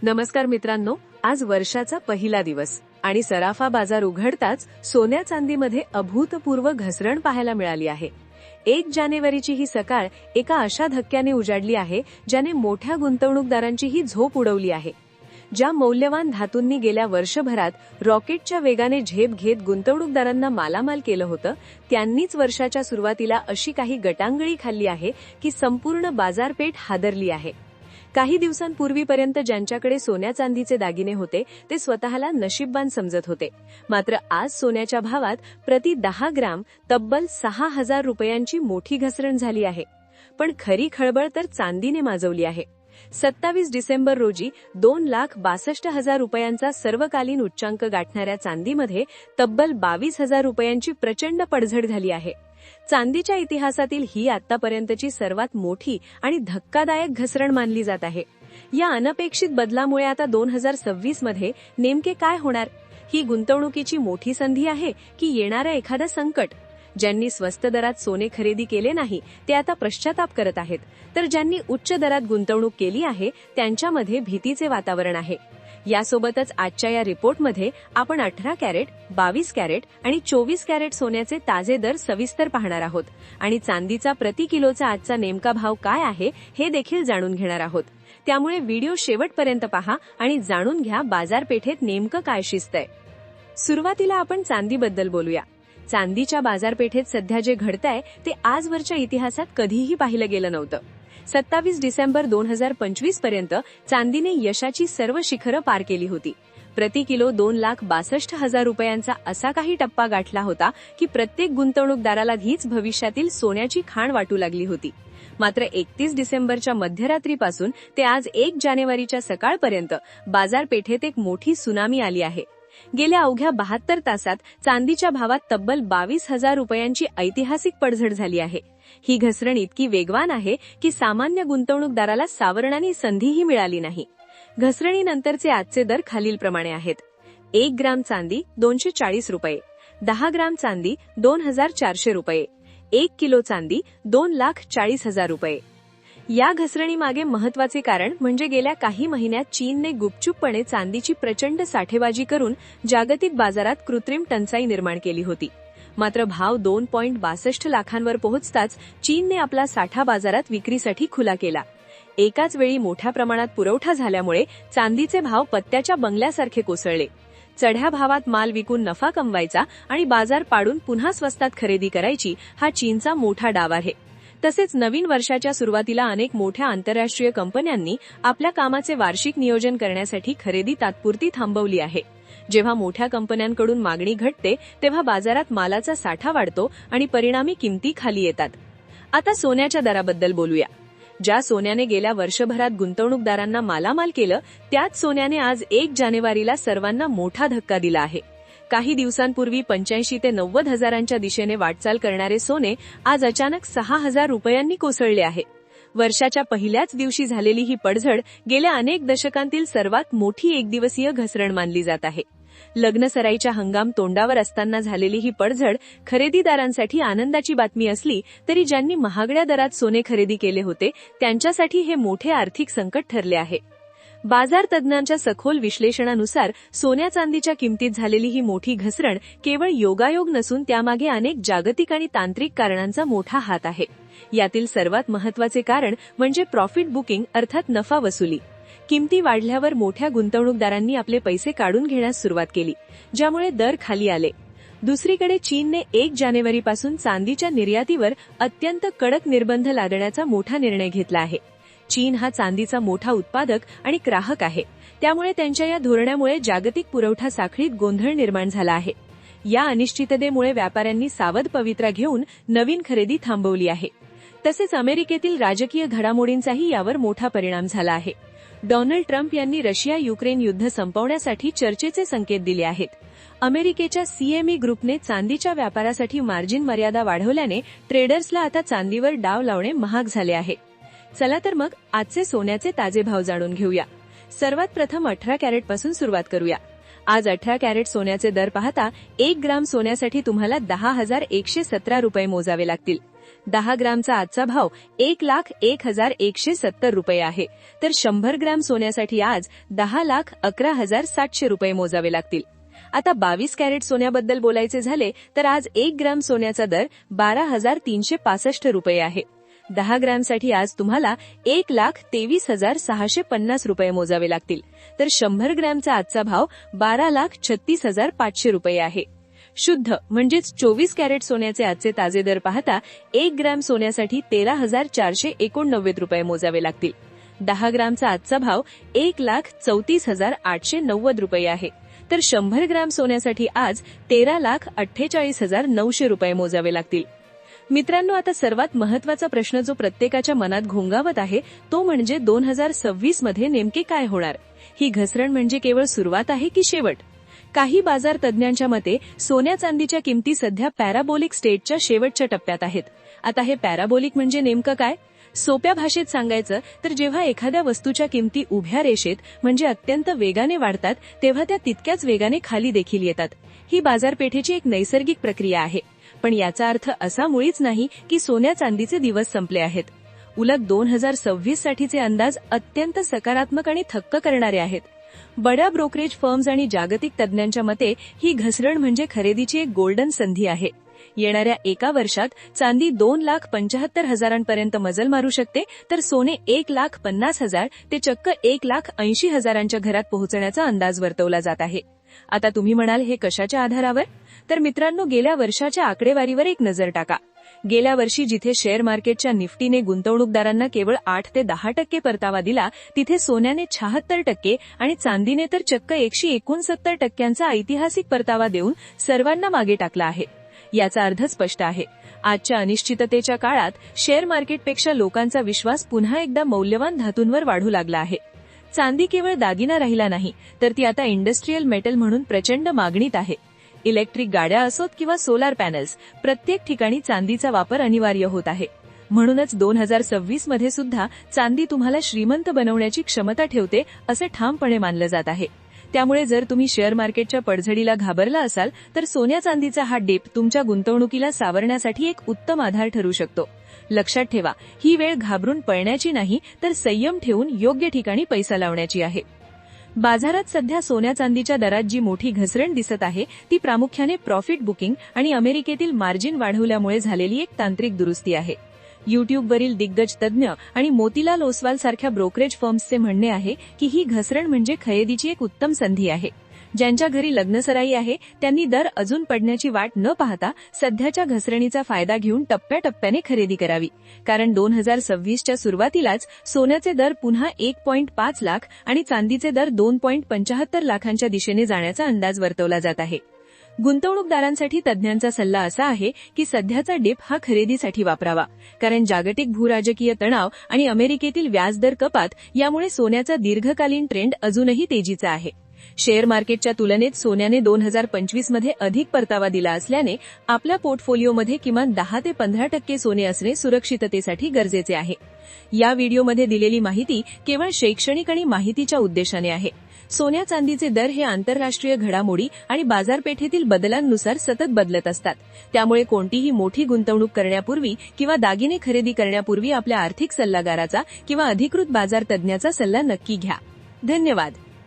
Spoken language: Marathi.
नमस्कार मित्रांनो, आज वर्षाचा पहिला दिवस आणि सराफा बाजार उघडताच सोन्या चांदीमध्ये अभूतपूर्व घसरण पाहायला मिळाली आहे। 1 जानेवारीची ही सकाळ एका अशा धक्क्याने उजाडली आहे ज्याने मोठ्या गुंतवणूकदारांची ही झोप उडवली आहे। ज्या मौल्यवान धातूंनी गेल्या वर्षभरात रॉकेटच्या वेगाने झेप घेत गुंतवणूकदारांना मालामाल केलं होतं, त्यांनीच वर्षाच्या सुरुवातीला अशी काही गटांगळी खाल्ली आहे की संपूर्ण बाजारपेठ हादरली आहे। काही दिवसांपूर्वीपर्यंत ज्यांच्याकडे सोन्या चांदीचे दागिने होते ते स्वतःला नशीबवान समजत होते, मात्र आज सोन्याच्या भावात प्रति 10 ग्रॅम तब्बल 6,000 रुपयांची मोठी घसरण झाली आहे। पण खरी खळबळ तर चांदीने माजवली आहे। 27 डिसेंबर रोजी 2,62,000 रुपयांचा सर्वकालीन उच्चांक गाठणाऱ्या चांदीमध्ये तब्बल 22,000 रुपयांची प्रचंड पडझड झाली आहे। चांदीच्या इतिहासातील ही आतापर्यंतची सर्वात मोठी आणि धक्कादायक घसरण मानली जात आहे। या अनपेक्षित बदलामुळे आता 2026 मध्ये नेमके काय होणार? ही गुंतवणुकीची मोठी संधी आहे की येणारं एखादं संकट? ज्यांनी स्वस्त दरात सोने खरेदी केले नाही ते आता पश्चाताप करत आहेत, तर ज्यांनी उच्च दरात गुंतवणूक केली आहे त्यांच्यामध्ये भीतीचे वातावरण आहे। यासोबतच आजच्या या रिपोर्टमध्ये आपण 18 कॅरेट, 22 कॅरेट आणि 24 कॅरेट सोन्याचे ताजे दर सविस्तर पाहणार आहोत आणि चांदीचा प्रति किलोचा आजचा नेमका भाव काय आहे हे देखील जाणून घेणार आहोत। त्यामुळे व्हिडिओ शेवटपर्यंत पहा आणि जाणून घ्या बाजारपेठेत नेमकं काय शिजतंय। सुरुवातीला आपण चांदीबद्दल बोलूया। चांदीच्या बाजारपेठेत सध्या जे घडतंय ते आजवरच्या इतिहासात कधीही पाहिलं गेलं नव्हतं। 27 डिसेंबर 2025 पर्यंत चांदीने यशाची सर्व शिखरं पार केली होती। प्रति किलो 2,62,000 रुपयांचा असा काही टप्पा गाठला होता की प्रत्येक गुंतवणूकदाराला हीच भविष्यातील सोन्याची खाण वाटू लागली होती। मात्र 31 डिसेंबरच्या मध्यरात्रीपासून ते आज 1 जानेवारीच्या सकाळपर्यंत बाजारपेठेत एक मोठी सुनामी आली आहे। गेल्या अवघ्या 72 तासात चांदीच्या भावात तब्बल 22,000 रुपयांची ऐतिहासिक पडझड झाली आहे। ही घसरण इतकी वेगवान आहे की सामान्य गुंतवणूकदाराला सावरण्याची संधीही मिळाली नाही। घसरणीनंतरचे आजचे दर खालीलप्रमाणे आहेत। 1 ग्राम चांदी 240 रुपये, 10 ग्राम चांदी 2,400 रुपये, 1 किलो चांदी 2,40,000 रुपये। या घसरणीमागे महत्वाचे कारण म्हणजे गेल्या काही महिन्यात चीनने गुपचूपपणे चांदीची प्रचंड साठेबाजी करून जागतिक बाजारात कृत्रिम टंचाई निर्माण केली होती। मात्र भाव 2.62 लाखांवर पोहोचताच चीनने आपला साठा बाजारात विक्रीसाठी खुला केला। एकाच वेळी मोठ्या प्रमाणात पुरवठा झाल्यामुळे चांदीचे भाव पत्त्याच्या बंगल्यासारखे कोसळले। चढ्या भावात माल विकून नफा कमवायचा आणि बाजार पाडून पुन्हा स्वस्तात खरेदी करायची हा चीनचा मोठा डाव आहे। तसेच नवीन वर्षाच्या सुरुवातीला अनेक मोठ्या आंतरराष्ट्रीय कंपन्यांनी आपल्या कामाचे वार्षिक नियोजन करण्यासाठी खरेदी तात्पुरती थांबवली आहे। जेव्हा मोठ्या कंपन्यांकडून मागणी घटते तेव्हा बाजारात मालाचा साठा वाढतो आणि परिणामी किमती खाली येतात। आता सोन्याच्या दराबद्दल बोलूया। ज्या सोन्याने गेल्या वर्षभरात गुंतवणूकदारांना मालामाल केलं त्याच सोन्याने आज 1 जानेवारीला सर्वांना मोठा धक्का दिला आहे। काही दिवसांपूर्वी 85 ते 90 हजारांच्या दिशेने वाटचाल करणारे सोने आज अचानक 6,000 रुपयांनी कोसळले आहे। वर्षाच्या पहिल्याच दिवशी झालेली ही पडझड गेल्या अनेक दशकांतील सर्वात मोठी एकदिवसीय घसरण मानली जात आहे। लग्नसराईच्या हंगाम तोंडावर असताना झालेली ही पडझड खरेदीदारांसाठी आनंदाची बातमी असली तरी ज्यांनी महागड्या दरात सोने खरेदी केले होते त्यांच्यासाठी हे मोठे आर्थिक संकट ठरले आहे। बाजार तज्ज्ञांच्या सखोल विश्लेषणानुसार सोन्या चांदीच्या किमतीत झालेली ही मोठी घसरण केवळ योगायोग नसून त्यामागे अनेक जागतिक आणि तांत्रिक कारणांचा मोठा हात आहे। यातील सर्वात महत्त्वाचे कारण म्हणजे प्रॉफिट बुकिंग अर्थात नफा वसुली। किमती वाढल्यावर मोठ्या गुंतवणूकदारांनी आपले पैसे काढून घेण्यास सुरुवात केली, ज्यामुळे दर खाली आले। दुसरीकडे चीनने 1 जानेवारीपासून चांदीच्या निर्यातीवर अत्यंत कडक निर्बंध लादण्याचा मोठा निर्णय घेतला आहे। चीन हा चांदीचा मोठा उत्पादक आणि ग्राहक आहे, त्यामुळे त्यांच्या या धोरणामुळे जागतिक पुरवठा साखळीत गोंधळ निर्माण झाला आहे। या अनिश्चिततेमुळे व्यापाऱ्यांनी सावध पवित्रा घेऊन नवीन खरेदी थांबवली आहे। तसेच अमेरिकेतील राजकीय घडामोडींचाही यावर मोठा परिणाम झाला आहे। डोनाल्ड ट्रम्प यांनी रशिया युक्रेन युद्ध संपवण्यासाठी चर्चेचे संकेत दिले आहेत। अमेरिकेच्या सीएमई ग्रुपने चांदीच्या व्यापारासाठी मार्जिन मर्यादा वाढवल्याने ट्रेडर्सला आता चांदीवर डाव लावणे महाग झाले आहे। चला तर मग आजचे सोन्याचे ताजे भाव जाणून घेऊया। सर्वात प्रथम 18 कॅरेट पासून सुरुवात करूया। आज 18 कॅरेट सोन्याचे दर पाहता 1 ग्राम सोन्यासाठी तुम्हाला 10,117 रुपये मोजावे लागतील। 10 ग्रामचा आजचा भाव 1,01,170 रुपये आहे, तर 100 ग्रॅम सोन्यासाठी आज 10,11,700 रुपये मोजावे लागतील. आता 22 कॅरेट सोन्याबद्दल बोलायचे झाले तर आज 1 ग्रॅम सोन्याचा दर 12,365 रुपये आहे. 10 ग्रॅमसाठी आज तुम्हाला 1,23,650 रुपये मोजावे लागतील, तर 100 ग्रॅमचा आजचा भाव 12,36,500 रुपये आहे. शुद्ध म्हणजेच 24 कॅरेट सोन्याचे आजचे ताजे दर पाहता 1 ग्रॅम सोन्यासाठी 13,489 रुपये मोजावे लागतील. 10 ग्रॅमचा आजचा भाव 1,34,890 रुपये आहे, तर 100 ग्रॅम सोन्यासाठी आज 13,48,900 रुपये मोजावे लागतील. मित्रांनो, आता सर्वात महत्त्वाचा प्रश्न जो प्रत्येकाच्या मनात घोंगावत आहे तो म्हणजे 2026 मध्ये नेमके काय होणार? ही घसरण म्हणजे केवळ सुरुवात आहे की शेवट? काही बाजार तज्ज्ञांच्या मते सोन्या चांदीच्या किमती सध्या पॅराबोलिक स्टेजच्या शेवटच्या टप्प्यात आहेत. आता हे पॅराबोलिक म्हणजे नेमकं काय? सोप्या भाषेत सांगायचं तर जेव्हा एखाद्या वस्तूच्या किमती उभ्या रेषेत म्हणजे अत्यंत वेगाने वाढतात तेव्हा त्या तितक्याच वेगाने खाली देखील येतात. ही बाजारपेठेची एक नैसर्गिक प्रक्रिया आहे, पण याचा अर्थ असा मुळीच नाही की सोन्या चांदीचे दिवस संपले आहेत. उलट 2026 साठीचे अंदाज अत्यंत सकारात्मक आणि थक्क करणारे आहेत. बड्या ब्रोकरेज फर्म्स आणि जागतिक तज्ज्ञांच्या मते ही घसरण म्हणजे खरेदीची एक गोल्डन संधी आहे. येणाऱ्या एका वर्षात चांदी 2,75,000पर्यंत मजल मारू शकते, तर सोने 1,50,000 ते चक्क 1,80,000च्या घरात पोहोचण्याचा अंदाज वर्तवला जात आहे. आता तुम्ही म्हणाल हे कशाच्या आधारावर? तर मित्रांनो, गेल्या वर्षाच्या आकडेवारीवर एक नजर टाका. गेल्या वर्षी जिथे शेअर मार्केटच्या निफ्टीने गुंतवणूकदारांना केवळ 8 ते 10% परतावा दिला, तिथे सोन्याने 76% आणि चांदीने तर चक्क 169% ऐतिहासिक परतावा देऊन सर्वांना मागे टाकला आहे. याचा अर्थ स्पष्ट आहे. आजच्या अनिश्चिततेच्या काळात शेअर मार्केटपेक्षा लोकांचा विश्वास पुन्हा एकदा मौल्यवान धातूंवर वाढू लागला आहे. चांदी केवळ दागिना राहिला नाही, तर ती आता इंडस्ट्रीयल मेटल म्हणून प्रचंड मागणीत आहे. इलेक्ट्रिक गाड्या असोत किंवा सोलार पॅनल्स, प्रत्येक ठिकाणी चांदीचा वापर अनिवार्य होत आहे. म्हणूनच 2026 मध्ये सुद्धा चांदी तुम्हाला श्रीमंत बनवण्याची क्षमता ठेवते असे ठामपणे मानलं जात आहे. त्यामुळे जर तुम्ही शेअर मार्केटच्या पडझडीला घाबरला असाल तर सोन्या चांदीचा हा डीप तुमच्या गुंतवणुकीला सावरण्यासाठी एक उत्तम आधार ठरू शकतो. लक्षात ठेवा, ही वेळ घाबरून पळण्याची नाही, तर संयम ठेवून योग्य ठिकाणी पैसा लावण्याची आहे. बाजारात सध्या सोन्या चांदीच्या दरात जी मोठी घसरण दिसत आहे ती प्रामुख्याने प्रॉफिट बुकिंग आणि अमेरिकेतील मार्जिन वाढवल्यामुळे झालेली एक तांत्रिक दुरुस्ती आहे. युट्यूबवरील दिग्गज तज्ज्ञ आणि मोतीलाल ओसवाल सारख्या ब्रोकरेज फर्म्सचे म्हणणे आहे की ही घसरण म्हणजे खरेदीची एक उत्तम संधी आहे. ज्यांच्या घरी लग्नसराई आहे त्यांनी दर अजून पडण्याची वाट न पाहता सध्याच्या घसरणीचा फायदा घेऊन टप्प्याटप्प्याने खरेदी करावी. कारण 2026च्या सुरुवातीलाच सोन्याचे दर पुन्हा 1.5 लाख आणि चांदीचे दर 2.75 लाखांच्या दिशेने जाण्याचा अंदाज वर्तवला जात आहे. गुंतवणूकदारांसाठी तज्ज्ञांचा सल्ला असा आहे की सध्याचा डिप हा खरेदीसाठी वापरावा, कारण जागतिक भूराजकीय तणाव आणि अमेरिकेतील व्याजदर कपात यामुळे सोन्याचा दीर्घकालीन ट्रेंड अजूनही तेजीचा आहे. शेअर मार्केटच्या तुलनेत सोन्याने 2025 मध्ये अधिक परतावा दिला असल्याने आपल्या पोर्टफोलिओमध्ये किमान 10 ते 15% सोने असणे सुरक्षिततेसाठी गरजेचे आहे. या व्हिडिओमध्ये दिलेली माहिती केवळ शैक्षणिक आणि माहितीच्या उद्देशाने आहे. सोन्या चांदीचे दर हे आंतरराष्ट्रीय घडामोडी आणि बाजारपेठेतील बदलांनुसार सतत बदलत असतात. त्यामुळे कोणतीही मोठी गुंतवणूक करण्यापूर्वी किंवा दागिने खरेदी करण्यापूर्वी आपल्या आर्थिक सल्लागाराचा किंवा अधिकृत बाजार तज्ज्ञाचा सल्ला नक्की घ्या. धन्यवाद.